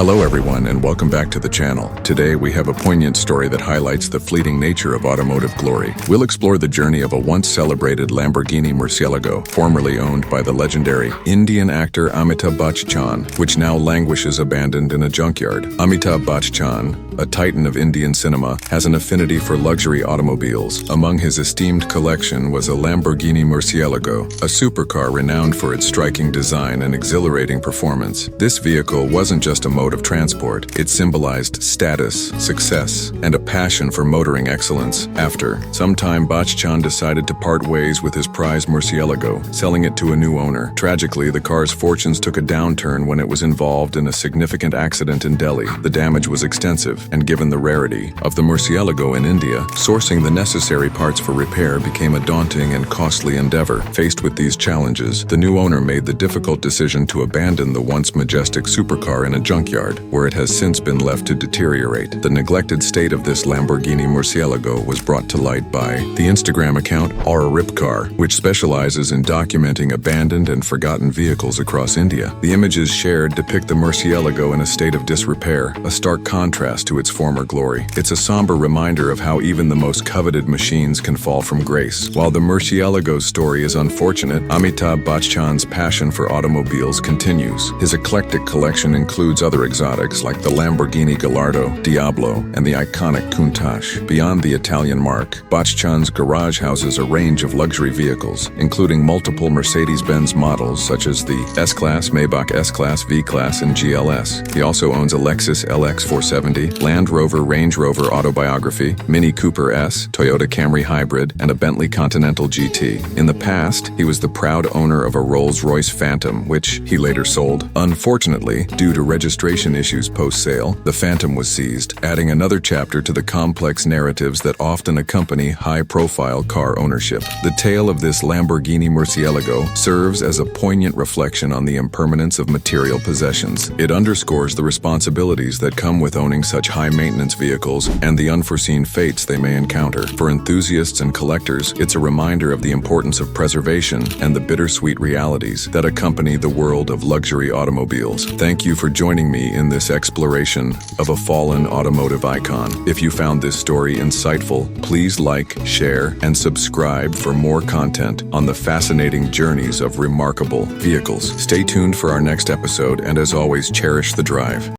Hello everyone and welcome back to the channel. Today we have a poignant story that highlights the fleeting nature of automotive glory. We'll explore the journey of a once celebrated Lamborghini Murciélago, formerly owned by the legendary Indian actor Amitabh Bachchan, which now languishes abandoned in a junkyard. Amitabh Bachchan, a titan of Indian cinema, has an affinity for luxury automobiles. Among his esteemed collection was a Lamborghini Murciélago, a supercar renowned for its striking design and exhilarating performance. This vehicle wasn't just a mode of transport, it symbolized status, success, and a passion for motoring excellence. After some time, Bachchan decided to part ways with his prized Murciélago, selling it to a new owner. Tragically, the car's fortunes took a downturn when it was involved in a significant accident in Delhi. The damage was extensive, and given the rarity of the Murciélago in India, sourcing the necessary parts for repair became a daunting and costly endeavor. Faced with these challenges, the new owner made the difficult decision to abandon the once majestic supercar in a junkyard, where it has since been left to deteriorate. The neglected state of this Lamborghini Murciélago was brought to light by the Instagram account RACEWAY, which specializes in documenting abandoned and forgotten vehicles across India. The images shared depict the Murciélago in a state of disrepair, a stark contrast to its former glory. It's a somber reminder of how even the most coveted machines can fall from grace. While the Murciélago's story is unfortunate, Amitabh Bachchan's passion for automobiles continues. His eclectic collection includes other exotics like the Lamborghini Gallardo, Diablo, and the iconic Countach. Beyond the Italian mark, Bachchan's garage houses a range of luxury vehicles, including multiple Mercedes-Benz models such as the S-Class, Maybach S-Class, V-Class, and GLS. He also owns a Lexus LX 470, Land Rover Range Rover Autobiography, Mini Cooper S, Toyota Camry Hybrid, and a Bentley Continental GT. In the past, he was the proud owner of a Rolls-Royce Phantom, which he later sold. Unfortunately, due to registration issues post-sale, the Phantom was seized, adding another chapter to the complex narratives that often accompany high-profile car ownership. The tale of this Lamborghini Murciélago serves as a poignant reflection on the impermanence of material possessions. It underscores the responsibilities that come with owning such high-maintenance vehicles and the unforeseen fates they may encounter. For enthusiasts and collectors, it's a reminder of the importance of preservation and the bittersweet realities that accompany the world of luxury automobiles. Thank you for joining me in this exploration of a fallen automotive icon. If you found this story insightful, please like, share, and subscribe for more content on the fascinating journeys of remarkable vehicles. Stay tuned for our next episode, and as always, cherish the drive.